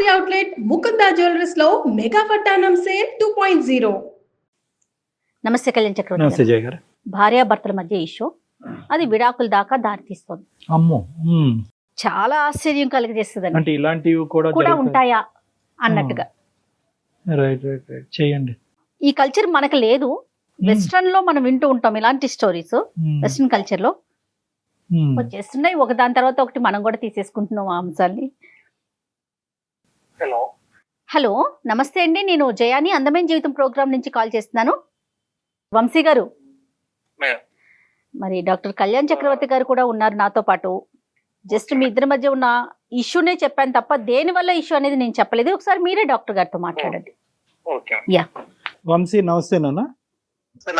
Factory outlet Mukunda jewellers లో mega పట్టానం sale 2.0. నమస్తే కళ్యాణ్ చక్రవర్తి నమస్తే గారు. జయ గారు. భార్యాభర్తల మధ్య ఇష్యూ అది విడాకుల దాకా దారితీస్తుంది. అమ్మో. చాలా ఆశ్చర్యం కలిగజేస్తుందండి. అంటే ఇలాంటివి కూడా కూడా ఉంటాయా అన్నట్టుగా. రైట్ రైట్ రైట్ చేయండి. ఈ కల్చర్ మనకు లేదు. వెస్ట్రన్ లో మనం వింటూ ఉంటాం ఇలాంటి స్టోరీస్. వెస్ట్రన్ కల్చర్ లో వచ్చేస్తున్నాయి ఒక దాని తర్వాత ఒకటి, మనం కూడా తీసేసుకుంటున్నాం ఆ అంశాన్ని. హలో నమస్తే అండి, నేను జయాని అందమైన జీవితం ప్రోగ్రామ్ నుంచి కాల్ చేస్తున్నాను. వంశీ గారు, మరి డాక్టర్ కళ్యాణ్ చక్రవర్తి గారు కూడా ఉన్నారు నాతో పాటు. జస్ట్ మీ ఇద్దరి మధ్య ఉన్న ఇష్యూనే చెప్పాను తప్ప దేని వల్ల ఇష్యూ అనేది నేను చెప్పలేదు. ఒకసారి మీరే డాక్టర్ గారితో మాట్లాడండి. యా వంశీ నమస్తే నాన్న.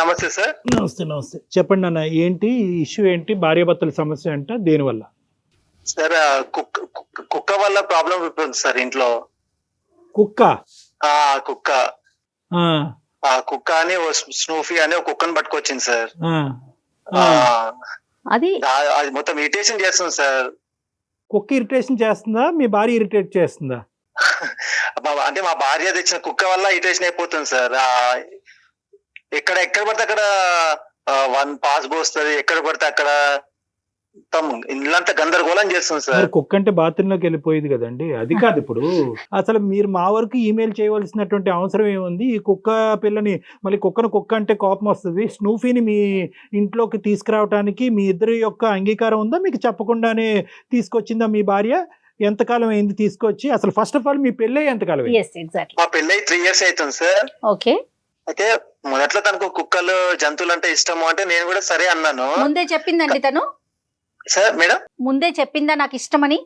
నమస్తే సార్. నమస్తే నమస్తే. చెప్పండి నాన్న, ఏంటి ఇష్యూ, ఏంటి భార్యాభర్తల సమస్య అంట, దేని వల్ల? సార్ కుక్క వల్ల ప్రాబ్లం ఉంటుంది సార్ ఇంట్లో. కుక్క? కుక్క ఆ, కుక్క అని స్నూఫీ అని ఒక కుక్కను పట్టుకొచ్చింది సార్. ఆ. అది అది మొత్తం ఇరిటేషన్ చేస్తుంది సార్. కుక్క ఇరిటేషన్ చేస్తుందా, మీ భార్య ఇరిటేట్ చేస్తుందా? అంటే మా భార్య తెచ్చిన కుక్క వల్ల ఇరిటేషన్ అయిపోతుంది సార్. ఎక్కడ పడితే అక్కడ వన్ పాస్ పోస్తుంది, ఎక్కడ పడితే అక్కడ ఇల్లంతా గందరగోళం చేస్తుంది సార్. కుక్క అంటే బాత్రూమ్ లోకి వెళ్ళిపోయేది కదండి, అది కాదు. ఇప్పుడు అసలు మీరు మా వరకు ఈమెయిల్ చేయవలసినటువంటి అవసరం ఏముంది? ఈ కుక్క పిల్లని, మళ్ళీ కుక్క అంటే కోపం వస్తుంది. స్నూఫీని మీ ఇంట్లోకి తీసుకురావడానికి మీ ఇద్దరి యొక్క అంగీకారం ఉందా? మీకు చెప్పకుండానే తీసుకొచ్చిందా మీ భార్య? ఎంతకాలం అయింది తీసుకొచ్చి? అసలు ఫస్ట్ ఆఫ్ ఆల్ మీ పెళ్ళి ఎంతకాలం? మా పెళ్ళి 3 years అవుతుంది సార్. ఓకే. అయితే మొదట్లో తనకు కుక్కలు జంతువులు అంటే ఇష్టము అంటే నేను కూడా సరే అన్నాను. ముందే చెప్పిందండి తను? సార్ మేడం ముందే చెప్పిందా నాకు ఇష్టమని?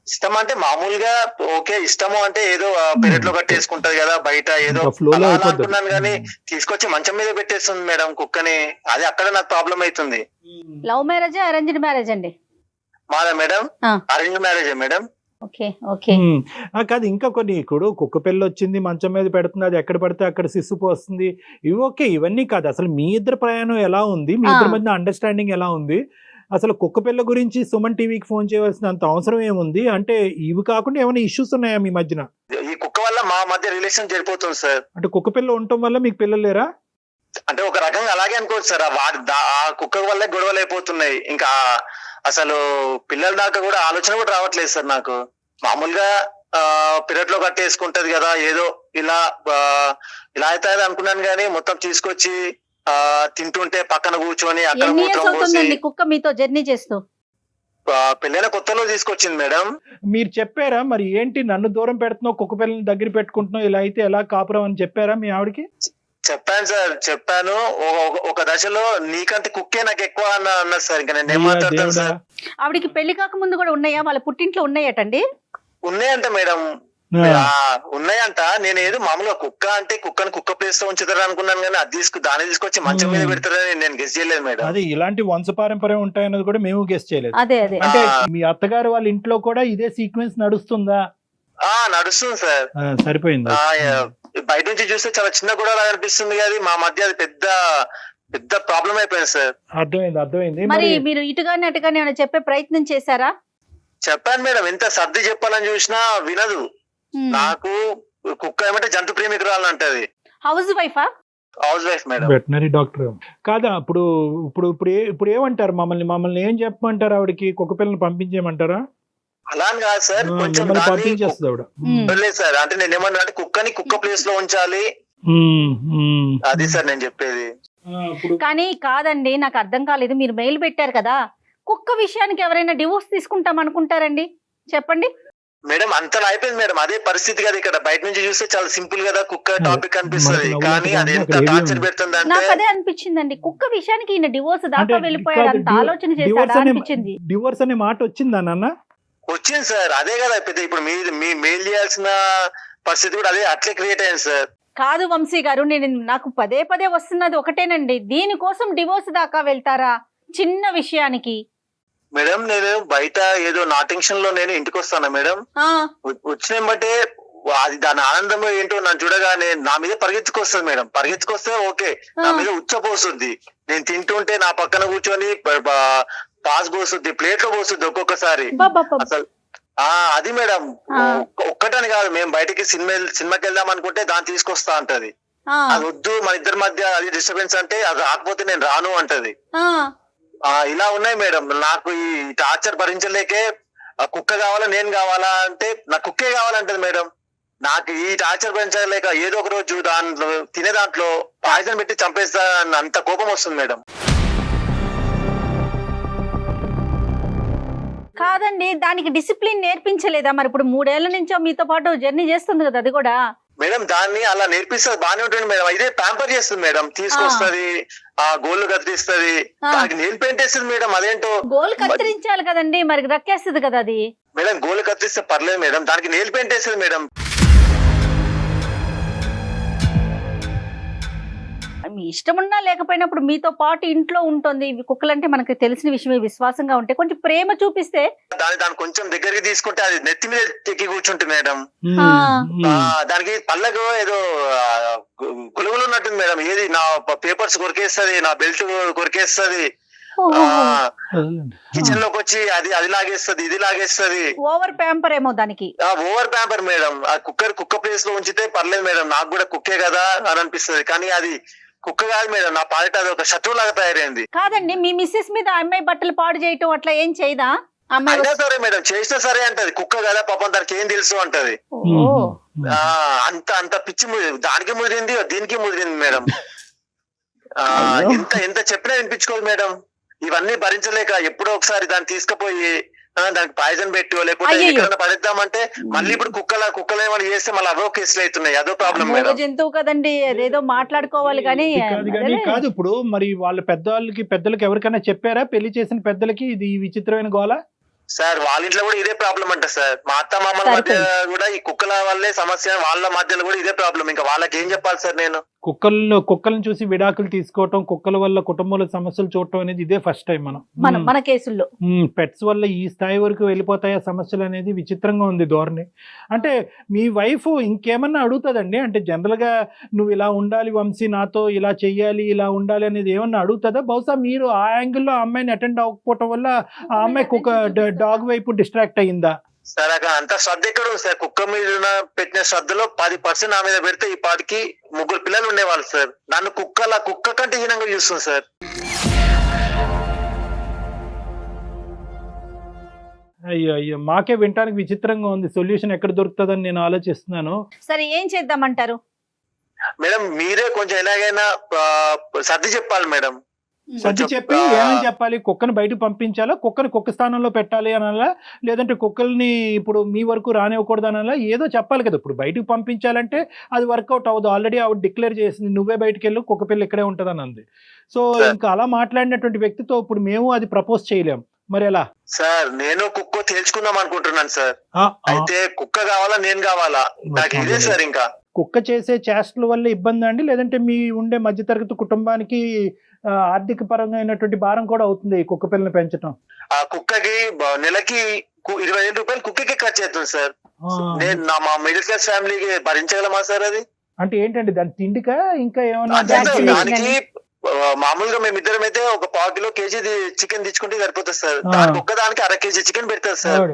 ఇష్టం అంటే మామూలుగా ఓకే, ఇష్టము అంటే ఏదో పెరట్లో కట్టేసుకుంటది కదా, బయట ఏదో అలా అనుకున్నాను కానీ తీసుకొచ్చి మంచం మీద పెట్టేస్తుంది మేడం కుక్కని. అది అక్కడ నాకు ప్రాబ్లం అవుతుంది. లవ్ మ్యారేజ్ అరేంజ్డ్ మ్యారేజ్ అండి? మాదా madam arrange marriage madam. Okay okay. కాదు, ఇంకా కొన్ని ఇప్పుడు కుక్క పిల్ల వచ్చింది మంచం మీద పెడుతుంది, అది ఎక్కడ పడితే అక్కడ సిస్సు పోస్తుంది, ఇవి ఓకే. ఇవన్నీ కాదు, అసలు మీ ఇద్దరు ప్రయాణం ఎలా ఉంది, మీ ఇద్దరి మధ్య అండర్స్టాండింగ్ ఎలా ఉంది? అసలు కుక్క పిల్ల గురించి సుమన్ టీవీకి ఫోన్ చేయవలసినంత అవసరం ఏముంది? అంటే ఇవి కాకుండా ఏమైనా ఇష్యూస్ ఉన్నాయా మీ మధ్యన? ఈ కుక్క వల్ల మా మధ్య రిలేషన్ జరిపోతుంది సార్. అంటే కుక్క పిల్ల ఉండటం వల్ల మీకు పిల్లలు లేరా? అంటే ఒక రకంగా అలాగే అనుకోవచ్చు సార్. ఆ కుక్క వల్ల గొడవలు అయిపోతున్నాయి. ఇంకా అసలు పిల్లల దాకా కూడా ఆలోచన కూడా రావట్లేదు సార్ నాకు. మామూలుగా పెరట్లో కట్టేసుకుంటది కదా, ఏదో ఇలా అయితే అనుకున్నాను కానీ మొత్తం తీసుకొచ్చి తింటుంటే పక్కన కూర్చొని అక్కడ మూత్రం పోసి. కుక్క మీతో జర్నీ చేస్తూ పెళ్ళైన కొత్తలో తీసుకొచ్చింది మేడం. మీరు చెప్పారా మరి, ఏంటి నన్ను దూరం పెడుతున్నావు, కుక్క పిల్లని దగ్గర పెట్టుకుంటున్నావు, ఇలా అయితే ఎలా కాపురం అని చెప్పారా మీ ఆవిడకి? చెప్పాను సార్, చెప్పాను. ఒక దశలో నీకంటే కుక్కే నాకు ఎక్కువ అన్నది సార్. ఇంకా నేను ఏం మాట్లాడతాను సార్. ఆవిడికి పెళ్లి కాక ముందు కూడా ఉన్నాయా? వాళ్ళ పుట్టింట్లో ఉన్నాయటండి? ఉన్నాయంట మేడం, ఉన్నాయంట. నేను ఏదో మామూలుగా కుక్క అంటే కుక్కని కుక్క ప్లేస్ లో ఉంచుతారు అనుకున్నాను కానీ అది దాన్ని తీసుకొచ్చి మంచం మీద పెడతారని నేను గెస్ చేయలేదు మేడం. అదే ఇలాంటి వంశపారంపర్యం ఉంటాయన్నది కూడా మేము గెస్ చేయలేదు. అదే అదే. అంటే మీ అత్తగారు వాళ్ళ ఇంట్లో కూడా ఇదే సీక్వెన్స్ నడుస్తుందా? నడుస్తుంది సార్. సరిపోయింది. బయట నుంచి చూస్తే చాలా చిన్న గొడవ అనిపిస్తుంది కానీ మా మధ్య అది పెద్ద ప్రాబ్లం అయిపోయింది సార్. అర్థమైంది. మరి మీరు ఇటుగానే అటుగానే ఏమైనా చెప్పే ప్రయత్నం చేశారా? చెప్పాను మేడం, ఎంత సర్ది చెప్పాలని చూసినా వినదు. నాకు కుక్క ఏమంటే జంతు ప్రేమికురాలు అంటది. హౌస్ వైఫా? House wife madam. Veterinary doctor కాదా? ఇప్పుడు ఏమంటారు మమ్మల్ని ఏం చెప్పమంటారు? ఆవిడకి కుక్క పిల్లల్ని పంపించేయమంటారా? అలా అని కాదు సార్, కొంచెం పంపించేస్తుంది ఆవిడ. లేదు సార్, అంటే నేను ఏమన్నా అంటే కుక్కని కుక్క ప్లేస్ లో ఉంచాలి, అది సార్ నేను చెప్పేది. కానీ కాదండి, నాకు అర్థం కాలేదు. మీరు మెయిల్ పెట్టారు కదా, కుక్క విషయానికి ఎవరైనా డివోర్స్ తీసుకుంటాం అనుకుంటారండి? చెప్పండి మేడం. అంతలా అయిపోయింది మేడం, అదే పరిస్థితి కదా. ఇక్కడ బయట నుంచి చూస్తే చాలా సింపుల్ కదా కుక్క టాపిక్ అనిపిస్తుంది, కానీ అది ఎంత టార్చర్ పెడుతుంది అంటే. నాకు అదే అనిపించిందండి, కుక్క విషయానికి ఈయన డివోర్స్ దాకా వెళ్ళిపోయాడు, అంత ఆలోచన చేశాడా అనిపించింది. డివోర్స్ అనే మాట వచ్చిందా నాన్న? వచ్చింది సార్, అదే కదా పెద్ద. ఇప్పుడు మీ మెయిల్ చేయాల్సిన పరిస్థితి కూడా అదే అట్లే క్రియేట్ అయింది సార్. కాదు వంశీ గారు, నాకు పదే వస్తున్నది ఒకటేనండి, దీనికోసం డివోర్స్ దాకా వెళ్తారా చిన్న విషయానికి? మేడం నేను బయట ఏదో నా టెన్షన్ లో నేను ఇంటికి వస్తాను మేడం. వచ్చిన బట్టే అది దాని ఆనందం ఏంటో నన్ను చూడగానే నా మీద పరిగెత్తుకొస్తుంది మేడం. పరిగెత్తుకొస్తే ఓకే, నా మీద ఉచ్చపోస్తుంది. నేను తింటుంటే నా పక్కన కూర్చొని పాస్ పోస్తుంది, ప్లేట్ లో పోస్తుంది ఒక్కొక్కసారి. అసలు అది మేడం ఆ. ఒక్కటని కాదు, మేము బయటికి సినిమాకి వెళ్దాం అనుకుంటే దాన్ని తీసుకొస్తా అంటది. ఆ, అది వద్దు, మన ఇద్దరి మధ్య అది డిస్టర్బెన్స్ అంటే అది రాకపోతే నేను రాను అంటది. ఆ. ఇలా ఉన్నాయి మేడం. నాకు ఈ టార్చర్ భరించలేకే కుక్క కావాలా నేను కావాలా అంటే నాకు కుక్కే కావాలంటది మేడం. నాకు ఈ టార్చర్ భరించలేక ఏదో ఒక రోజు దాంట్లో తినే దాంట్లో పాయిజన్ పెట్టి చంపేస్తా అంత కోపం వస్తుంది మేడం. కాదండి, దానికి డిసిప్లిన్ నేర్పించలేదా మరి? ఇప్పుడు 3 ఏళ్ల నుంచో మీతో పాటు జర్నీ చేస్తుంది కదా అది కూడా. మేడం దాన్ని అలా నేర్పిస్తుంది, బానే ఉంటుంది మేడం. ఇదే ప్యాంపర్ చేస్తుంది మేడం, తీసుకొస్తుంది, గోళ్ళు కత్తిరిస్తుంది, దానికి నెయిల్ పెయింట్ వేస్తుంది మేడం. అదేంటో గోల్ కత్తిరించాలి కదండి, మరి రక్కేస్తుంది కదా అది. మేడం గోళ్ళు కత్తిరిస్తే పర్లేదు మేడం, దానికి నెయిల్ పెయింట్ వేస్తుంది మేడం. మీ ఇష్టం ఉన్నా లేకపోయినప్పుడు మీతో పాటు ఇంట్లో ఉంటుంది. కుక్కలంటే మనకి తెలిసిన విషయమే, విశ్వాసంగా ఉంటే కొంచెం ప్రేమ చూపిస్తే. దాన్ని కొంచెం దగ్గరికి తీసుకుంటే అది నెత్తి మీద ఎక్కి కూర్చుంటుంది మేడం. ఆ. దానికి పళ్ళకు ఏదో గులుగులు ఉన్నట్టుంది మేడం. ఏది నా పేపర్స్ కొరికేస్తుంది, నా బెల్ట్ కొరికేస్తుంది, కిచెన్ లోకి వచ్చి అది లాగేస్తుంది, ఇది లాగేస్తుంది. ఓవర్ ప్యాంపర్ ఏమో దానికి. Over pamper madam. ఆ కుక్క ప్లేస్ లో ఉంచితే పర్లేదు మేడం, నాకు కూడా కుక్కే కదా అని అనిపిస్తుంది. కానీ అది కుక్క కాదు మేడం, నా పాలిట అది ఒక శత్రువు లాగా తయారైంది. కాదండి, మీ మిస్సెస్ మీద అమ్మాయి బట్టలు పాడు చేయటం అట్లా ఏం చేయదా? అమ్మాయి అయినా సరే మేడం, చేసినా సరే అంటది. కుక్క కదా పాపం, దానికి ఏం తెలుసు అంటది. అంత పిచ్చి దానికి ముదిరింది, దీనికి ముదిరింది మేడం. ఎంత చెప్పినా వినిపించుకోదు మేడం. ఇవన్నీ భరించలేక ఎప్పుడో ఒకసారి దాన్ని తీసుకుపోయి దానికి పాయిజన్ పెట్టి లేకపోతే ఎక్కడైనా పడేద్దామంటే మళ్ళీ ఇప్పుడు కుక్కలు ఏమైనా చేస్తే మళ్ళీ అవో కేసులు అవుతున్నాయి. అదో ప్రాబ్లం మేడం. జంతువు కదండి, అదేదో మాట్లాడుకోవాలి కానీ. కాదు ఇప్పుడు మరి వాళ్ళ పెద్దలకి ఎవరికైనా చెప్పారా, పెళ్లి చేసిన పెద్దలకి ఇది విచిత్రమైన గోల? సార్ వాళ్ళ ఇంట్లో కూడా ఇదే ప్రాబ్లం అంట సార్. మా అత్త మామల మధ్య కూడా ఈ కుక్కల వల్లే సమస్య, వాళ్ళ మధ్యలో కూడా ఇదే ప్రాబ్లం. ఇంకా వాళ్ళకి ఏం చెప్పాలి సార్ నేను? కుక్కలను చూసి విడాకులు తీసుకోవటం, కుక్కల వల్ల కుటుంబంలో సమస్యలు చూడటం అనేది ఇదే ఫస్ట్ టైం మన కేసుల్లో. పెట్స్ వల్ల ఈ స్థాయి వరకు వెళ్ళిపోతాయా సమస్యలు అనేది విచిత్రంగా ఉంది ధోరణి. అంటే మీ వైఫ్ ఇంకేమన్నా అడుగుతుందండి? అంటే జనరల్ గా నువ్వు ఇలా ఉండాలి వంశీ, నాతో ఇలా చెయ్యాలి, ఇలా ఉండాలి అనేది ఏమన్నా అడుగుతుందా? బహుశా మీరు ఆ యాంగిల్లో ఆ అమ్మాయిని అటెండ్ అవ్వకపోవటం వల్ల ఆ అమ్మాయి కుక్క డాగ్ వైపు డిస్ట్రాక్ట్ అయ్యిందా? సార్ అక్కడ అంత శ్రద్ధ ఎక్కడ ఉంది సార్? కుక్క మీద పెట్టిన శ్రద్ధలో 10% నా మీద పెడితే ఈ 10కి 3 పిల్లలు ఉండేవాళ్ళు సార్. నన్ను కుక్క కంటే హీనంగా చూస్తుంది సార్. అయ్యో మాకే వినటానికి విచిత్రంగా ఉంది. సొల్యూషన్ ఎక్కడ దొరుకుతుందని నేను ఆలోచిస్తున్నాను. సరే ఏం చేద్దామంటారు మేడం? మీరే కొంచెం ఎలాగైనా సర్ది చెప్పాలి మేడం. సర్ది చెప్పి ఏమని చెప్పాలి? కుక్కను బయటకు పంపించాలా, కుక్కని కుక్క స్థానంలో పెట్టాలి అనాలా, లేదంటే కుక్కల్ని ఇప్పుడు మీ వరకు రానివ్వకూడదు అనాలా? ఏదో చెప్పాలి కదా. ఇప్పుడు బయటకు పంపించాలంటే అది వర్కౌట్ అవ్వదు. ఆల్రెడీ ఆవిడ డిక్లేర్ చేసింది, నువ్వే బయటకు వెళ్ళు, కుక్క పిల్ల ఇక్కడే ఉంటుంది అని అంది. సో ఇంకా అలా మాట్లాడినటువంటి వ్యక్తితో ఇప్పుడు మేము అది ప్రపోజ్ చేయలేం, మరి ఎలా? సార్ నేను కుక్క తేల్చుకుందాం అనుకుంటున్నాను సార్. అయితే కుక్క కావాలా నేను కావాలా? నాకు ఇదే సార్. ఇంకా కుక్క చేసే చేష్టల వల్ల ఇబ్బంది అండి, లేదంటే మీ ఉండే మధ్యతరగతి కుటుంబానికి ఆర్థిక పరంగా అయినటువంటి భారం కూడా అవుతుంది ఈ కుక్క పిల్లని పెంచడం? ఆ కుక్కకి నెలకి 20,000 రూపాయలు కుక్కకి ఖర్చు అవుతుంది సార్. నేను మా మిడిల్ క్లాస్ ఫ్యామిలీకి భరించగలమా సార్ అది? అంటే ఏంటండి దాని తిండికా ఇంకా ఏమన్నా? దానికి మామూలుగా మేమిద్దరం అయితే ఒక 1/4 కేజీ చికెన్ తెచ్చుకుంటే సరిపోతుంది సార్. దానికి ఒక్కదానికి 1/2 కేజీ చికెన్ పెడతారు సార్.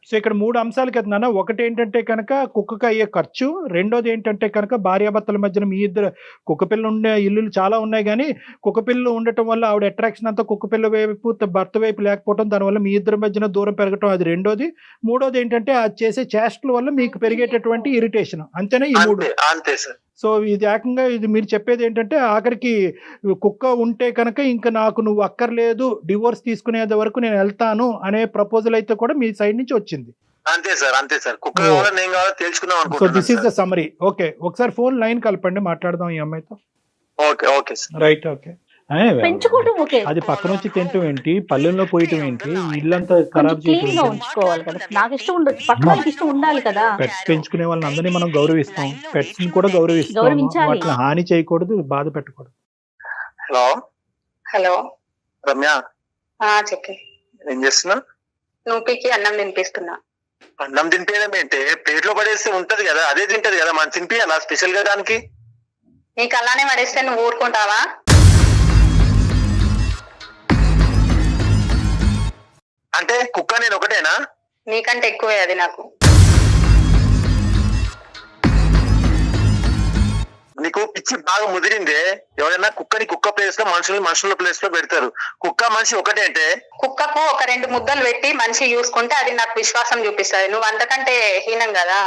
సో ఇక్కడ 3 అంశాలు కదా నాన్న. ఒకటి ఏంటంటే కనుక కుక్కకు అయ్యే ఖర్చు, రెండోది ఏంటంటే కనుక భార్యాభర్తల మధ్యన మీ ఇద్దరు కుక్కపిల్ల ఉండే ఇల్లులు చాలా ఉన్నాయి, కానీ కుక్కపిల్లలు ఉండటం వల్ల ఆవిడ అట్రాక్షన్ అంతా కుక్కపిల్ల వైపు, భర్త వైపు లేకపోవడం, దానివల్ల మీ ఇద్దరి మధ్యన దూరం పెరగటం, అది రెండోది. మూడోది ఏంటంటే అది చేసే చేష్టల వల్ల మీకు పెరిగేటటువంటి ఇరిటేషన్. అంతేనా ఈ 3? అంతే సార్. సో ఇది ఏకంగా ఇది మీరు చెప్పేది ఏంటంటే ఆఖరికి కుక్క ఉంటే కనుక ఇంకా నాకు నువ్వు అక్కర్లేదు, డివోర్స్ తీసుకునేంత వరకు నేను వెళ్తాను అనే ప్రపోజల్ అయితే కూడా మీ సైడ్ నుంచి వచ్చింది. అంతే సార్, అంతే సార్. కుక్క కావాలా నేను కావాలా తెలుసుకుందాం అనుకుంటున్నాను. So this is the summary. Okay, ఒకసారి ఫోన్ లైన్ కలపండి, మాట్లాడదాం ఈ అమ్మాయితో. Okay sir. Right, okay. పెంచుకోవడం ఓకే, అది పక్కన వచ్చి తింటం ఏంటి, పల్లెల్లో పోయటం ఏంటి, ఇల్లంతా ఖరాబ్ చేయడం. ఉంచుకోవాలి కదా. నాకు ఇష్టం ఉండదు, పక్కన వాళ్ళకి ఇష్టం ఉండాలి కదా. పెట్స్ పెంచుకునే వాళ్ళని అందరినీ మనం గౌరవిస్తాం, పెట్స్ ని కూడా గౌరవిస్తాం. వాటిని హాని చేయకూడదు, బాధ పెట్టకూడదు. హలో రమ్య, చెప్పి ఏం చేస్తున్నా? నూపికి అన్నం తినిపిస్తున్నా. అన్నం తినిపించడం ఏంటి? ప్లేట్ లో పడేస్తే ఉంటది కదా, అదే తింటది కదా, మనం తినిపియాలా స్పెషల్ గా దానికి? నీకు అలానే పడేస్తే నువ్వు ఊరుకుంటావా? అంటే కుక్క నేను ఒకటేనా? నీకంటే ఎక్కువే అది నాకు. నీకు పిచ్చి బాగా ముదిరిందే. ఎవరైనా కుక్కని కుక్క ప్లేస్ లో, మనుషుల ప్లేస్ లో పెడతారు. కుక్క మనిషి ఒకటే అంటే కుక్కకు ఒక 2 ముద్దలు పెట్టి మనిషి చూసుకుంటే అది నాకు విశ్వాసం చూపిస్తుంది. నువ్వు అంతకంటే హీనం కదా.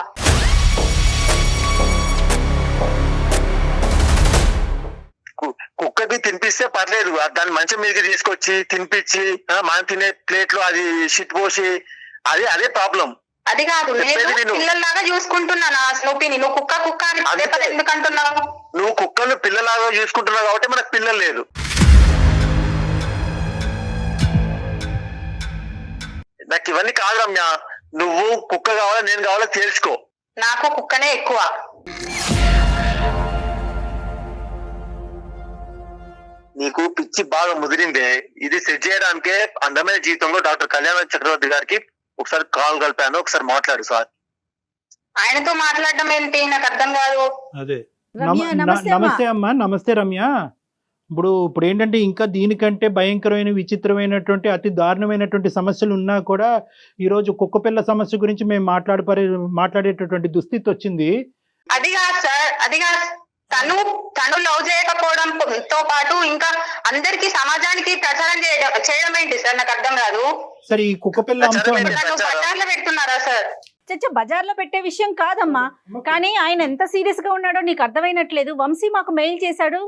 కుక్కకి తినిపిస్తే పర్లేదు, దాన్ని మంచం మీదకి తీసుకొచ్చి తినిపించి మనం తినే ప్లేట్ లో అది షిట్ పోసి అదే ప్రాబ్లం. అది కాదు, నేను పిల్లల్లాగా చూసుకుంటున్నాను ఆ స్నూపీని. నువ్వు కుక్క అని పదే పదే ఎందుకు అంటున్నావు? నువ్వు కుక్కను పిల్లలాగా చూసుకుంటున్నావు కాబట్టి మనకు పిల్లలు లేదు. నాకు ఇవన్నీ కాదు రమ్య. నువ్వు కుక్క కావాలా నేను కావాలా తేల్చుకో. నాకు కుక్కనే ఎక్కువ. నీకు పిచ్చి బాగా ముదిరిందే. ఇది సెట్ చేయడానికే అందమైన జీవితంలో డాక్టర్ కళ్యాణ చక్రవర్తి గారికి ఒకసారి కాల్ కలిపాను. ఒకసారి మాట్లాడు సార్. ఆయనతో మాట్లాడడం ఏంటి నాకు అర్థం కాదు. అదే రమ్య, నమస్తే అమ్మా. నమస్తే అమ్మా. నమస్తే రమ్య. ఇప్పుడు ఏంటంటే ఇంకా దీనికంటే భయంకరమైన విచిత్రమైనటువంటి అతి దారుణమైనటువంటి సమస్యలు ఉన్నా కూడా ఈరోజు కుక్కపిల్ల సమస్య గురించి మేము మాట్లాడేటటువంటి దుస్థితి వచ్చింది. అది కాదు సార్, అది కాదు. తను లవ్ చేయకపోవడంతో పాటు ఇంకా అందరికి సమాజానికి ప్రచారం చేయడం ఏంటి సార్ నాకు అర్థం కాదు. సరే ఈ కుక్కపిల్ల అంశం ప్రచారంలో పెడుతున్నారా సార్? చచ్చ బజార్లో పెట్టే విషయం కాదమ్మా, కానీ ఆయన ఎంత సీరియస్ గా ఉన్నాడో నీకు అర్థమైనట్లేదు. వంశీ మాకు మెయిల్ చేశాడు.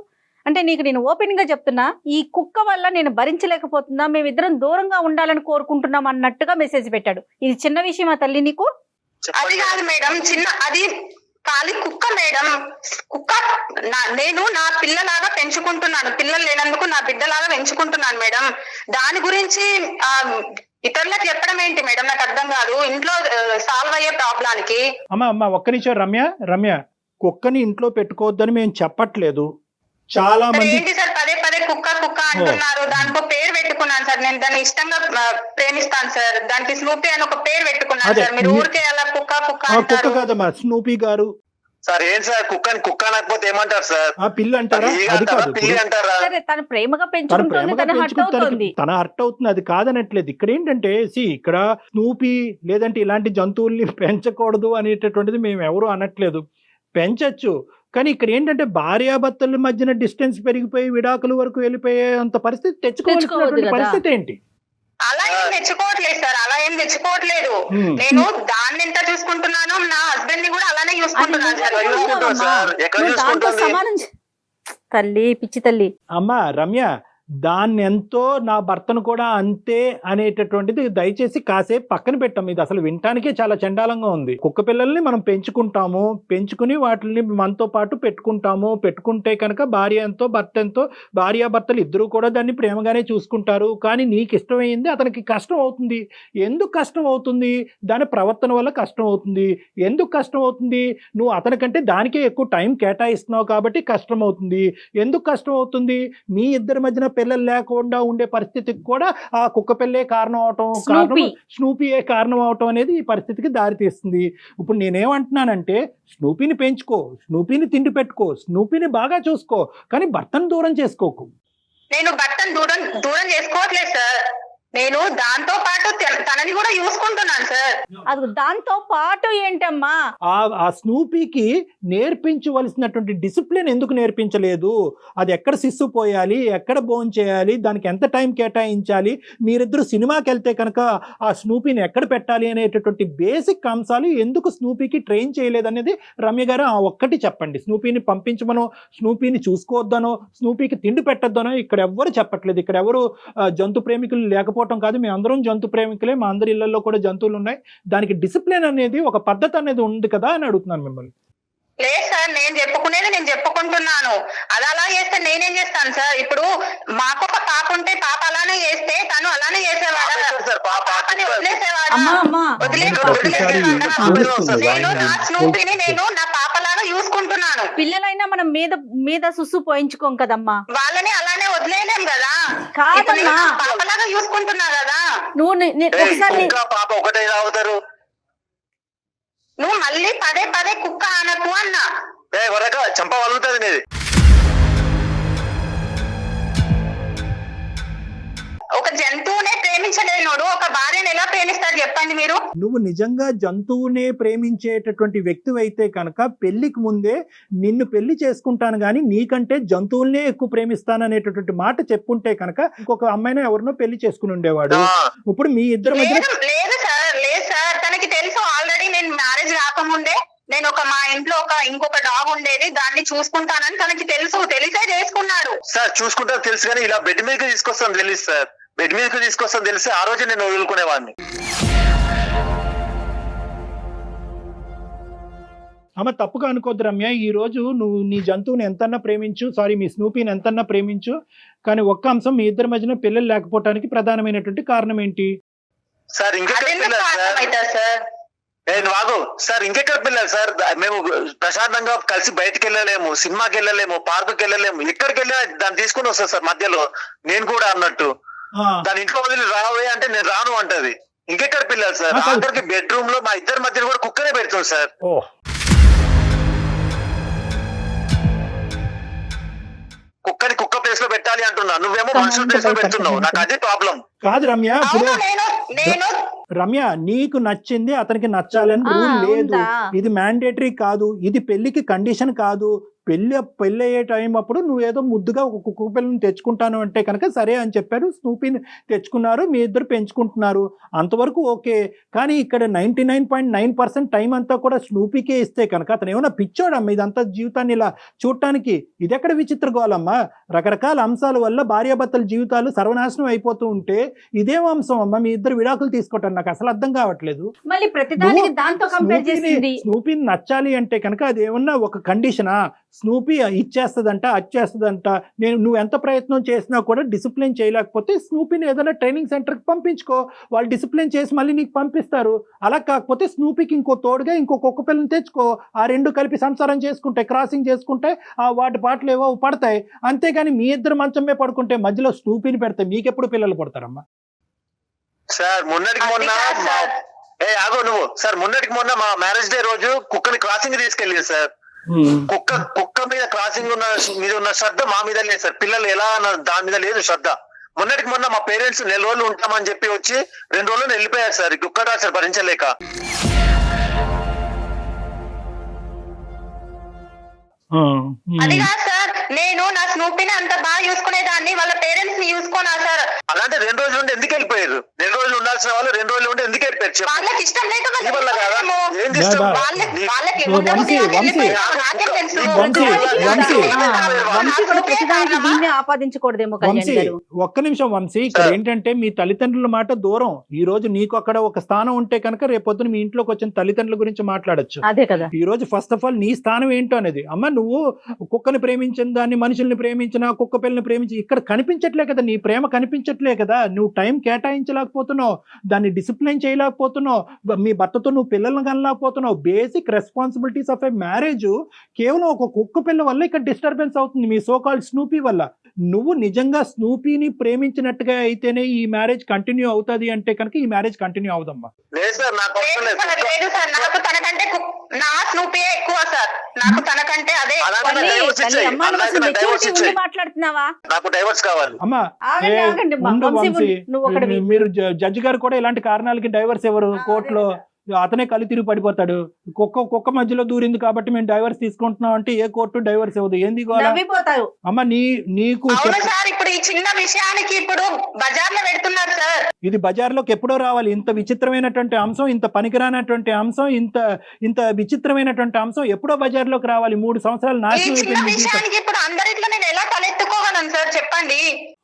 అంటే నీకు నేను ఓపెన్ గా చెప్తున్నా, ఈ కుక్క వల్ల నేను భరించలేకపోతున్నా, మేమిద్దరం దూరంగా ఉండాలని కోరుకుంటున్నాం అన్నట్టుగా మెసేజ్ పెట్టాడు. ఇది చిన్న విషయమా తల్లి నీకు? అది కాదు మేడం, అది ఖాళీ కుక్క మేడం. కుక్క నేను నా పిల్లలాగా పెంచుకుంటున్నాను. పిల్లలు లేనందుకు నా బిడ్డలాగా పెంచుకుంటున్నాను మేడం. దాని గురించి ఇతరులకు చెప్పడం ఏంటి మేడం నాకు అర్థం కాదు. ఇంట్లో సాల్వ్ అయ్యే ప్రాబ్లానికి. అమ్మా ఒక్క నిమిషం రమ్య, కుక్కని ఇంట్లో పెట్టుకోవద్దని మేము చెప్పట్లేదు. చాలా మంది ఏంటి సార్ పదే పదే కుక్క అంటున్నారు. దానికో పేరు పెట్టుకున్నాను సార్. నేను దాన్ని ఇష్టంగా ప్రేమిస్తాను సార్. దానికి స్నూపీ అని ఒక పేరు పెట్టుకున్నాను సార్. మీరు ఊరికే అలా కుక్క కాదమ్మా, స్నూపీ గారు. సార్ ఏం సార్ కుక్క అనకపోతే ఏమంటారు సార్? పిల్ల అంటారా? అది కాదు, తన ప్రేమగా పెంచుకుంటుంది, తన హర్ట్ అవుతుంది, అది కాదనట్లేదు. ఇక్కడ ఏంటంటే ఇక్కడ స్నూపీ లేదంటే ఇలాంటి జంతువుల్ని పెంచకూడదు అనేటటువంటిది మేము ఎవరు అనట్లేదు. పెంచచ్చు, కానీ ఇక్కడ ఏంటంటే భార్యాభర్తల మధ్యన డిస్టెన్స్ పెరిగిపోయి విడాకుల వరకు వెళ్ళిపోయే అంత పరిస్థితి తెచ్చుకోవాల్సినటువంటి పరిస్థితి ఏంటి? అలా ఏం తెచ్చుకోవట్లేదు సార్, అలా ఏం తెచ్చుకోవట్లేదు. నేను దాన్ని ఎంత చూసుకుంటున్నానో నా హస్బెండ్ ని కూడా అలానే చూసుకుంటున్నాను సార్. తల్లి పిచ్చి తల్లి. అమ్మా రమ్య, దాన్ని ఎంతో నా భర్తను కూడా అంతే అనేటటువంటిది దయచేసి కాసేపు పక్కన పెట్టాం. ఇది అసలు వినటానికే చాలా చండాలంగా ఉంది. కుక్క పిల్లల్ని మనం పెంచుకుంటాము, పెంచుకుని వాటిని మనతో పాటు పెట్టుకుంటే కనుక భార్య ఎంతో భర్త ఎంతో, భార్యాభర్తలు ఇద్దరు కూడా దాన్ని ప్రేమగానే చూసుకుంటారు. కానీ నీకు ఇష్టమైంది అతనికి కష్టం అవుతుంది. ఎందుకు కష్టం అవుతుంది? దాని ప్రవర్తన వల్ల కష్టం అవుతుంది. ఎందుకు కష్టం అవుతుంది? నువ్వు అతనికంటే దానికే ఎక్కువ టైం కేటాయిస్తున్నావు కాబట్టి కష్టం అవుతుంది. ఎందుకు కష్టం అవుతుంది? మీ ఇద్దరి మధ్యన పిల్లలు లేకుండా ఉండే పరిస్థితికి కూడా ఆ కుక్క పిల్లే కారణం అవటం, స్నూపీయే కారణం అవటం అనేది ఈ పరిస్థితికి దారితీస్తుంది. ఇప్పుడు నేనేమంటున్నానంటే స్నూపీని పెంచుకో, స్నూపీని తిండి పెట్టుకో, స్నూపీని బాగా చూసుకో, కానీ భర్తను దూరం చేసుకోకు. నేను భర్తను దూరం చేసుకోవట్లేదు సార్. నేను దాంతో పాటు తనని కూడా చూసుకుంటున్నాను సార్. అది దాంతో పాటు ఏంటమ్మా? ఆ స్నూపీకి నేర్పించవలసినటువంటి డిసిప్లిన్ ఎందుకు నేర్పించలేదు? అది ఎక్కడ సిస్సు పోయాలి, ఎక్కడ భోజనం చేయాలి, దానికి ఎంత టైం కేటాయించాలి, మీరిద్దరు సినిమాకి వెళ్తే కనుక ఆ స్నూపీని ఎక్కడ పెట్టాలి అనేటటువంటి బేసిక్ అంశాలు ఎందుకు స్నూపీకి ట్రైన్ చేయలేదనేది రమ్య గారు ఒక్కటి చెప్పండి. స్నూపీని పంపించమనో, స్నూపీని చూసుకోవద్దనో, స్నూపీకి తిండి పెట్టద్దనో ఇక్కడ ఎవ్వరు చెప్పట్లేదు. ఇక్కడ ఎవరు జంతు ప్రేమికులు లేకపోవడం కాదు, మేము అందరం జంతు ప్రేమికులే, మా అందరి ఇళ్లలో కూడా జంతువులు ఉన్నాయి. దానికి డిసిప్లిన్ అనేది, ఒక పద్ధతి అనేది ఉంది కదా అని అడుగుతున్నాను మిమ్మల్ని. లేదు సార్, నేను చెప్పుకునేది నేను చెప్పుకుంటున్నాను. అది అలా చేస్తే నేనేం చేస్తాను సార్? ఇప్పుడు మాకొక పాప ఉంటే పాప అలానే చేస్తే తను అలానే చేసేవాడా? నేను నా స్నూపీని నేను నా పాపలాగా చూసుకుంటున్నాను. పిల్లలైనా మనం మీద సుస్సు పోయించుకోం కదమ్మా. వాళ్ళని అలానే వదిలేయలేం కదా. కాదమ్మా, పాపలాగా చూసుకుంటున్నా కదా. పాప ఒకటే తాగుతారు. నువ్వు మళ్ళీ పదే పదే కుక్క అనకు అన్నా. చంప వలుగుతుంది నీది. ఒక జంతువునే ప్రేమించలేనోడు ఒక భార్యను ఎలా ప్రేమిస్తాడు చెప్పండి మీరు? నువ్వు నిజంగా జంతువునే ప్రేమించేటటువంటి వ్యక్తివైతే కనుక పెళ్లికి ముందే నిన్ను పెళ్లి చేసుకుంటాను కానీ నీకంటే జంతువులనే ఎక్కువ ప్రేమిస్తాననేటటువంటి మాట చెప్పుంటే కనుక ఇంకొక అమ్మాయిని ఎవరినో పెళ్లి చేసుకుని ఉండేవాడు. ఇప్పుడు మీ ఇద్దరి మధ్య లేదు సార్ తనకి తెలుసు ఆల్రెడీ నేను మ్యారేజ్ కాకముందే నేను మా ఇంట్లో ఇంకొక డాగ్ ఉండేది దాన్ని చూసుకుంటానని తనకి తెలిసే చేసుకున్నాడు. సార్ చూసుకుంటా తెలుసు కానీ ఇలా బెడ్ మీదకి తీసుకొస్తాను తెలుసు సార్, బెడ్ మీదకి తీసుకొస్తాను తెలిసి ఆ రోజు నేను వదులుకునేవాడిని. అమ్మ తప్పుగా అనుకోద్దు రమ్య, ఈ రోజు నువ్వు నీ జంతువుని ఎంతన్నా ప్రేమించు, మీ స్నూపీని ఎంతన్నా ప్రేమించు, కానీ ఒక్క అంశం మీ ఇద్దరి మధ్యన పిల్లలు లేకపోవడానికి ప్రధానమైనటువంటి కారణం ఏంటి? సార్ ఇంకెక్కడ పిల్లలు సార్? నేను వాగు సార్, ఇంకెక్కడ పిల్లలు సార్? మేము ప్రశాంతంగా కలిసి బయటకు వెళ్ళలేము, సినిమాకి వెళ్ళలేము, పార్కుకి వెళ్ళలేము, ఎక్కడికి వెళ్ళినా దాన్ని తీసుకుని వస్తా సార్. మధ్యలో నేను కూడా అన్నట్టు దాని ఇంట్లో వదిలి రావే అంటే నేను రాను అంటది. ఇంకెక్కడ పిల్లలు సార్? అందరికి బెడ్రూమ్ లో మా ఇద్దరి మధ్యలో కూడా కుక్కనే పెడుతుంది సార్. కుక్కని కుక్క ప్లేస్ లో పెట్టాలి అంటున్నా, నువ్వేమో మనుషుల ప్లేస్ లో పెడుతున్నావు. నాకు అదే ప్రాబ్లం. కాదు రమ్య, రమ్య నీకు నచ్చింది అతనికి నచ్చాలని రూల్ లేదు. ఇది మ్యాండేటరీ కాదు, ఇది పెళ్లికి కండిషన్ కాదు. పెళ్ళి అయ్యే టైం అప్పుడు నువ్వేదో ముద్దుగా ఒక కుక్క పిల్లని తెచ్చుకుంటాను అంటే కనుక సరే అని చెప్పారు. స్నూపీని తెచ్చుకున్నారు, మీ ఇద్దరు పెంచుకుంటున్నారు, అంతవరకు ఓకే. కానీ ఇక్కడ 99.9% టైం అంతా కూడా స్నూపీకే ఇస్తే కనుక అతను ఏమన్నా పిచ్చోడమ్మా ఇదంతా జీవితాన్ని ఇలా చూడటానికి? ఇది ఎక్కడ విచిత్ర గోలమ్మా? రకరకాల అంశాల వల్ల భార్యాభర్తల జీవితాలు సర్వనాశనం అయిపోతూ ఉంటే ఇదేం అంశం అమ్మా మీ ఇద్దరు విడాకులు తీసుకోవటం? నాకు అసలు అర్థం కావట్లేదు. స్నూపీని నచ్చాలి అంటే కనుక అది ఏమన్నా ఒక కండిషనా? స్నూపీ ఇచ్చేస్తుందంట, అచ్చేస్తుందంట. నువ్వు ఎంత ప్రయత్నం చేసినా కూడా డిసిప్లిన్ చేయలేకపోతే స్నూపీని ఏదైనా ట్రైనింగ్ సెంటర్కి పంపించుకో, వాళ్ళు డిసిప్లిన్ చేసి మళ్ళీ నీకు పంపిస్తారు. అలా కాకపోతే స్నూపీకి ఇంకో తోడుగా ఇంకో కుక్క పిల్లని తెచ్చుకో, ఆ రెండు కలిపి సంసారం చేసుకుంటే, క్రాసింగ్ చేసుకుంటే వాటి పాటలు ఏవో పడతాయి. అంతేగాని మీ ఇద్దరు మంచమే పడుకుంటే మధ్యలో స్నూపీని పెడితే మీకెప్పుడు పిల్లలు పడతారమ్మా? సార్ మొన్నటికి మొన్న మా మ్యారేజ్ డే రోజు కుక్కని క్రాసింగ్ తీసుకెళ్ళింది సార్. కుక్క మీద క్రాసింగ్ మీద ఉన్న శ్రద్ధ మా మీద లేదు సార్. పిల్లలు ఎలా దాని మీద లేదు శ్రద్ధ. మొన్నటికి మొన్న మా పేరెంట్స్ 4 రోజులు ఉంటామని చెప్పి వచ్చి 2 రోజులు వెళ్ళిపోయారు సార్. కుక్క టార్చర్ భరించలేక. అది కాదు సార్, నేను నా స్నూపీని అంత బాగా చూసుకునేదాన్ని, వాళ్ళ పేరెంట్స్ ని చూసుకోనా సార్? అలాంటి 2 రోజులు ఉండి ఎందుకు వెళ్ళిపోయారు? 2 రోజులు ఉండాల్సిన వాళ్ళు 2 రోజులు ఉండి ఎందుకు వెళ్ళిపోయారు? వాళ్ళకి ఇష్టం లేక ఆపాదించకూడదేమో. ఒక్క నిమిషం వంశీ, ఇక్కడ ఏంటంటే మీ తల్లిదండ్రుల మాట దూరం. ఈ రోజు నీకు అక్కడ ఒక స్థానం ఉంటే కనుక రేపొద్దున మీ ఇంట్లోకి వచ్చిన తల్లిదండ్రుల గురించి మాట్లాడొచ్చు. అదే కదా ఈ రోజు ఫస్ట్ ఆఫ్ ఆల్ నీ స్థానం ఏంటో అనేది. అమ్మ నువ్వు కుక్కని ప్రేమించిన దాన్ని, మనుషుల్ని ప్రేమించిన, కుక్క పిల్లని ప్రేమించి ఇక్కడ కనిపించట్లే కదా, నీ ప్రేమ కనిపించట్లే కదా. నువ్వు టైం కేటాయించలేకపోతున్నావు, దాన్ని డిసిప్లిన్ చేయలేకపోతున్నావు, మీ భర్తతో నువ్వు పిల్లల్ని కనలేకపోతున్నావు. Basic responsibilities of a marriage కేవలం ఒక కుక్క పిల్ల వల్ల ఇక్కడ డిస్టర్బెన్స్ అవుతుంది, మీ సో కాల్డ్ స్నూపీ వల్ల. నువ్వు నిజంగా స్నూపీని ప్రేమించినట్టుగా అయితేనే ఈ మ్యారేజ్ కంటిన్యూ అవుతుంది అంటే కనుక ఈ మ్యారేజ్ కంటిన్యూ అవుదమ్మా. మీరు జడ్జి గారు కూడా ఇలాంటి కారణాలకి డైవర్స్ ఎవరు కోర్టులో అతనే కళ్ళు తిరిగి పడిపోతాడు. కుక్క మధ్యలో దూరింది కాబట్టి మేము డైవర్స్ తీసుకుంటున్నాం అంటే ఏ కోర్టు డైవర్స్ ఇవ్వదు. ఏంది అమ్మ నీకు ఇప్పుడు ఈ చిన్న విషయానికి ఇప్పుడు బజార్లో పెడుతున్నారు సార్. ఇది బజార్లోకి ఎప్పుడో రావాలి. ఇంత విచిత్రమైనటువంటి అంశం, ఇంత పనికిరానటువంటి అంశం, ఇంత విచిత్రమైనటువంటి అంశం ఎప్పుడో బజార్లోకి రావాలి. 3 సంవత్సరాలు నాశనం అయిపోయింది. ఇప్పుడు అందరిట్లో నేను ఎలా తలెత్తుకోగలను సార్ చెప్పండి?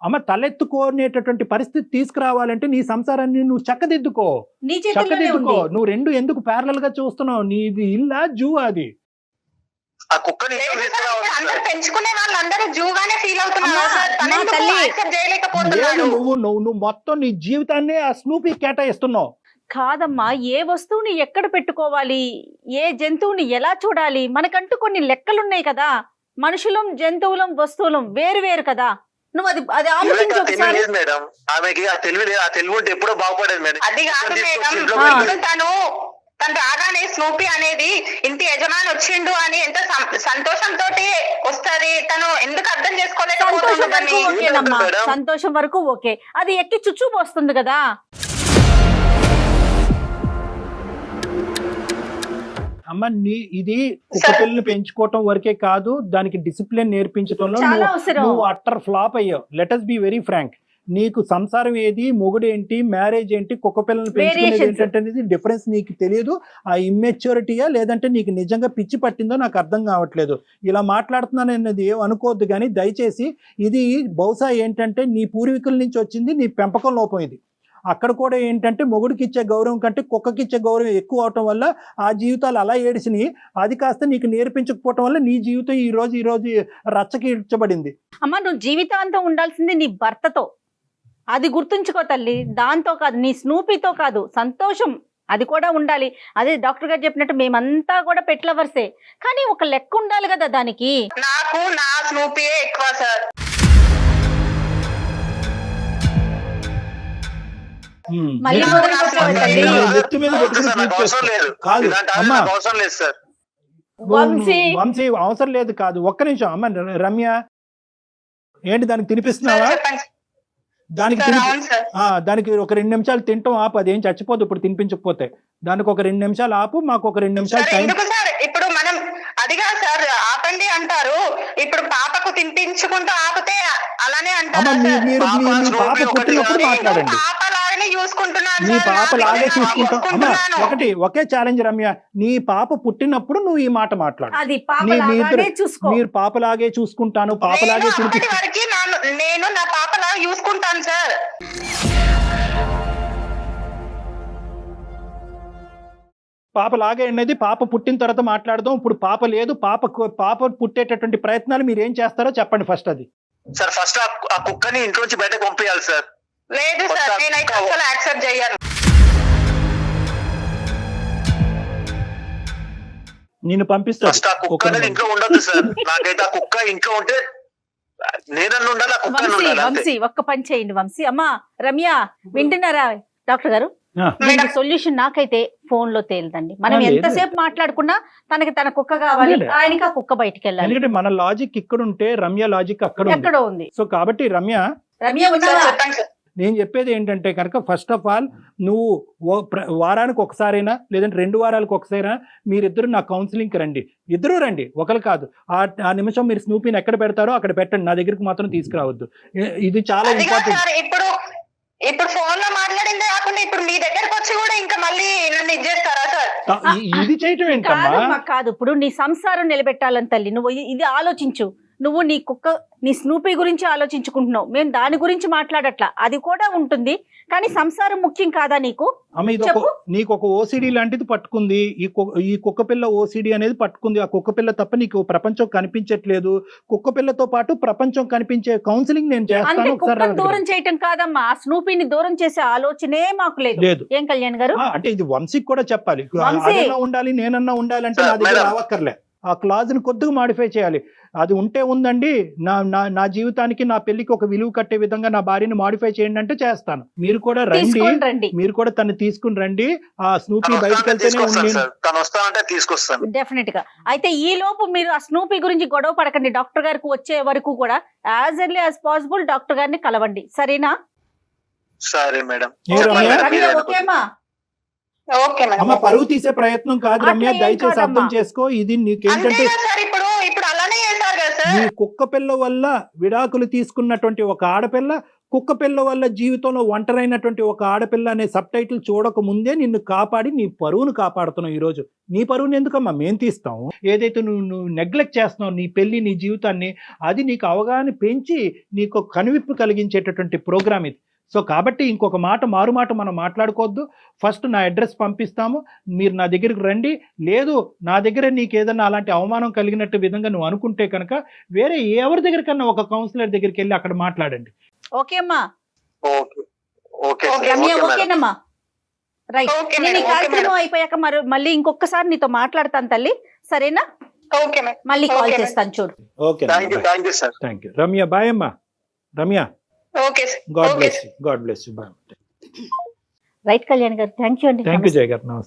అమ్మ తలెత్తుకోనేటటువంటి పరిస్థితి తీసుకురావాలంటే నీ సంసారాన్ని నువ్వు చక్కదిద్దుకో. నువ్వు 2 ఎందుకు ప్యారలల్ గా చూస్తున్నావు? నీది ఇల్లా జూ? అది పెంచుకునే వాళ్ళందరూ జూగానే ఫీల్ అవుతున్నారు. నువ్వు మొత్తం నీ జీవితాన్ని ఆ స్నూపీ కేటాయిస్తున్నావు. కాదమ్మా, ఏ వస్తువుని ఎక్కడ పెట్టుకోవాలి, ఏ జంతువుని ఎలా చూడాలి, మనకంటూ కొన్ని లెక్కలున్నాయి కదా. మనుషులం, జంతువులం, వస్తువులం వేరు వేరు కదా. నువ్వు అది ఆలోచించు మేడం. ఆమెకి ఆ తెలివి ఉంటే ఎప్పుడో బాగుపడేది మేడం. అది కాదు మేడం, తను రాగానే స్నూపీ అనేది ఇంటి యజమాని వచ్చిండు అని ఎంత సంతోషంతో వస్తది. తను ఎందుకు అర్థం సంతోషం చేసుకోలేకపోతుంది వరకు దాన్ని? ఓకేనమ్మా, మేడం? సంతోషం వరకు ఓకే. అది ఎక్కి చుచ్చు పోస్తుంది కదా. అమ్మ ఇది కుక్క పిల్లని పెంచుకోవటం వరకే కాదు, దానికి డిసిప్లిన్ నేర్పించడంలో చాలా అవసరం. నువ్వు అట్టర్ ఫ్లాప్ అయ్యావు. Let us be very frank. నీకు సంసారం ఏది, మొగుడు ఏంటి, మ్యారేజ్ ఏంటి, కుక్క పిల్లల్ని పెంచుకునేది Variations. ఏంటంటే డిఫరెన్స్ నీకు తెలియదు. ఆ ఇమ్మెచ్యూరిటీయా లేదంటే నీకు నిజంగా పిచ్చి పట్టిందో నాకు అర్థం కావట్లేదు. ఇలా మాట్లాడుతున్నాను అన్నది ఏం అనుకోవద్దు, కానీ దయచేసి ఇది బహుశా ఏంటంటే నీ పూర్వీకుల నుంచి వచ్చింది, నీ పెంపకం లోపం ఇది. అక్కడ కూడా ఏంటంటే మొగుడికి ఇచ్చే గౌరవం కంటే కుక్కకి ఇచ్చే గౌరవం ఎక్కువ అవటం వల్ల ఆ జీవితాలు అలా ఏడిసినాయి. అది కాస్త నీకు నేర్పించకపోవటం వల్ల నీ జీవితం ఈ రోజు రచ్చకి ఇడ్చబడింది. అమ్మ నువ్వు జీవితాంతం ఉండాల్సింది నీ భర్తతో, అది గుర్తుంచుకో తల్లి. దాంతో కాదు, నీ స్నూపీతో కాదు, సంతోషం అది కూడా ఉండాలి. అదే డాక్టర్ గారు చెప్పినట్టు మేమంతా కూడా పెట్ లవర్సే, కానీ ఒక లెక్క ఉండాలి కదా దానికి. నాకు నా స్నూపీయే ఎక్కువ సార్. మళ్ళీ నాకు మొదలు నా పెట్టావా స్నూపీ తల్లి? ఎక్కువ. నెత్తి మీద పెట్టుకుని సార్, నాకు పూజ అవసరం లేదు. చేసుకో. కాదు ఇలాంటి అమ్మా, నాకు అవసరం లేదు సార్. వంశీ. వంశీ అవసరం లేదు కాదు, ఒక్క నిమిషం అమ్మ. రమ్య ఏంటి దానికి తినిపిస్తున్నావా? చెప్పండి దానికి సార్. అవును సార్. దానికి ఒక 2 నిమిషాలు తింటాం ఆపు, అదేం చచ్చిపోదు ఇప్పుడు తినిపించకపోతే. దానికి ఒక 2 నిమిషాలు ఆపు, మాకు ఒక 2 నిమిషాలు సార్ టైం. ఎందుకు సార్ ఇప్పుడు మనం అదిగా సార్ ఆపండి అంటారు. ఇప్పుడు పాపకు తినిపించుకుంటూ ఆపితే అలానే అమ్మ అంటారు మీ సార్. మీరు మీ మీ పాప పుట్టినప్పుడు మాట్లాడండి. పాప లాగానే చూసుకుంటున్నాను నీ సార్. పాప నా లాగే బిడ్డని చూసుకుంటాం. అమ్మ చూసుకుంటున్నాను. ఒకే ఛాలెంజ్ రమ్య, నీ పాప పుట్టినప్పుడు నువ్వు ఈ మాట మాట్లాడు. అది పాప మీ లాగానే ఇద్దరు చూసుకో. మీరు పాపలాగే చూసుకుంటాను, పాపలాగే నేను అప్పటి తినిపిస్తాను. వరకు నేను నా పాప లాగా చూసుకుంటాను సార్. పాపలాగే అనేది పాప పుట్టిన తర్వాత మాట్లాడదాం. ఇప్పుడు పాప లేదు, పాప పుట్టేటటువంటి ప్రయత్నాలు మీరు ఏం చేస్తారో చెప్పండి ఫస్ట్. అది సార్ ఫస్ట్ ఆ కుక్కని ఇంట్లోంచి బయటకు పంపించాలి సార్. లేదు సార్, నేనైతే అసలు యాక్సెప్ట్ చేయను. నేను పంపిస్తాను. ఫస్ట్ ఆ కుక్క అనేది ఇంట్లో ఉండదు సార్. నాకైతే ఆ కుక్క ఇంట్లో ఉంటే నేనన్ను ఉండాలి, ఆ కుక్క వంశీ ఉండాలి అంతే. వంశీ ఒక్క పని చేయండి వంశీ. అమ్మా రమ్య వింటున్నారా డాక్టర్ గారు? ఆ. దీనికి సొల్యూషన్ నాకైతే ఫోన్ లో తేలిదండి. మనం లేదు. ఎంతసేపు మాట్లాడుకున్నా తనకి తన కుక్క కావాలి, లేదు. ఆయనకి ఆ కుక్క బయటికి వెళ్ళాలి. ఎందుకంటే మన లాజిక్ ఇక్కడ ఉంటే రమ్య లాజిక్ అక్కడ ఉంది. ఎక్కడో ఉంది. సో కాబట్టి రమ్య రమ్య సార్ ఉన్నావా? చెప్పండి సార్. నేను చెప్పేది ఏంటంటే కనుక ఫస్ట్ ఆఫ్ ఆల్ నువ్వు వారానికి ఒకసారైనా లేదంటే 2 వారాలకు ఒకసారైనా మీరిద్దరు నా కౌన్సిలింగ్కి రండి. ఇద్దరు రండి, ఒకరు కాదు. ఆ నిమిషం మీరు స్నూపీని ఎక్కడ పెడతారో అక్కడ పెట్టండి, నా దగ్గరికి మాత్రం తీసుకురావద్దు. ఇది చాలా అదిగా ఇంపార్టెంట్. సార్ ఇప్పుడు ఫోన్ లో మాట్లాడిందే కాకుండా ఇప్పుడు మీ దగ్గరకు వచ్చి కూడా ఇంకా మళ్ళీ నన్ను ఇచ్చేస్తారా సార్? ఇది చేయటం ఏంటమ్మా? కాదమ్మా, కాదు. ఇప్పుడు నీ సంసారం నిలబెట్టాలని తల్లి నువ్వు ఇది ఆలోచించు. నువ్వు నీ కుక్క నీ స్నూపీ గురించి ఆలోచించుకుంటున్నావు, మేము దాని గురించి మాట్లాడట్లా. అది కూడా ఉంటుంది, కానీ సంసారం ముఖ్యం కాదా నీకు? అమ్మ ఇది చెప్పు. నీకు ఒక ఓసిడి లాంటిది పట్టుకుంది. ఈ కుక్క పిల్ల ఓసిడి అనేది పట్టుకుంది. ఆ కుక్క పిల్ల తప్ప నీకు ప్రపంచం కనిపించట్లేదు. కుక్క పిల్లతో పాటు ప్రపంచం కనిపించే కౌన్సిలింగ్ నేను అంటే చేస్తాను. కుక్కను ఒకసారి దూరం చేయటం కాదమ్మా, ఆ స్నూపీని దూరం చేసే ఆలోచనే మాకు లేదు. లేదు. ఏం కళ్యాణ్ గారు? అంటే ఇది వంశీకి కూడా చెప్పాలి. వంశీ. అదన్నా ఉండాలి, నేనన్నా ఉండాలంటే నా సార్, దగ్గర మేడం. రావక్కర్లే. ఆ క్లాజ్ ని కొద్దిగా మాడిఫై చేయాలి. అది ఉంటే ఉందండి, నా జీవితానికి నా పెళ్లికి ఒక విలువ కట్టే విధంగా నా భార్యని మాడిఫై చేయండి అంటే చేస్తాను. మీరు కూడా రండి, తీసుకొని రండి. మీరు కూడా తను తీసుకుని రండి. ఆ స్నూపీ తను బయటకు వస్తానంటే వెళ్తేనే తీసుకొస్తాను ఉంది. సార్. తను వస్తానంటే తీసుకొస్తాను. డెఫినెట్ గా. అయితే ఈ లోపు మీరు ఆ స్నూపీ గురించి గొడవ పడకండి. డాక్టర్ గారికి వచ్చే వరకు కూడా as early as possible doctor గారిని కలవండి, సరేనా? సరే మేడం. ఏ రమ్య? రమ్య ఓకేమా? Okay madam. అమ్మ పరువు తీసే ప్రయత్నం కాదు రమ్య, అట్లా ఏం దయచేసి కాదమ్మా. అర్థం చేసుకో. ఇది నీకేంటంటే అంతేగా సార్, ఇప్పుడు అలానే చేశారు కదా సార్. నీ కుక్క పిల్ల వల్ల విడాకులు తీసుకున్నటువంటి ఒక ఆడపిల్ల, కుక్క పిల్ల వల్ల జీవితంలో ఒంటరైనటువంటి ఒక ఆడపిల్ల అనే సబ్ టైటిల్ చూడక ముందే నిన్ను కాపాడి నీ పరువును కాపాడుతున్నావు. ఈ రోజు నీ పరువుని ఎందుకమ్మా మేము తీస్తాము? ఏదైతే నువ్వు నెగ్లెక్ట్ చేస్తున్నావు నీ పెళ్లి, నీ జీవితాన్ని, అది నీకు అవగాహన పెంచి నీకు కనువిప్పు కలిగించేటటువంటి ప్రోగ్రామ్ ఇది. సో కాబట్టి ఇంకొక మారు మాట మనం మాట్లాడుకోవద్దు. ఫస్ట్ నా అడ్రస్ పంపిస్తాము, మీరు నా దగ్గరికి రండి. లేదు నా దగ్గర నీకు ఏదన్నా అలాంటి అవమానం కలిగినట్టు విధంగా నువ్వు అనుకుంటే కనుక వేరే ఎవరి దగ్గరికన్నా ఒక కౌన్సిలర్ దగ్గరికి వెళ్ళి అక్కడ మాట్లాడండి. ఓకే అమ్మా. Okay okay okay, Ramya okay madam. ఓకేనమ్మా? రైట్. ఓకే నేను ఈ మేడం, ఓకే కార్యక్రమం మేడం. అయిపోయాక మళ్ళీ ఇంకొకసారి నీతో మాట్లాడతాను తల్లి, సరేనా? Okay madam. మళ్ళీ కాల్ ఓకే చేస్తాను చూడు. Okay thank you sir. Thank you Ramya. Bye అమ్మా. Ramya, okay sir. God okay bless you. God bless you. Bye. Right Kalyan garu, thank you అండి. Thank you Jaya garu. నమస్తే.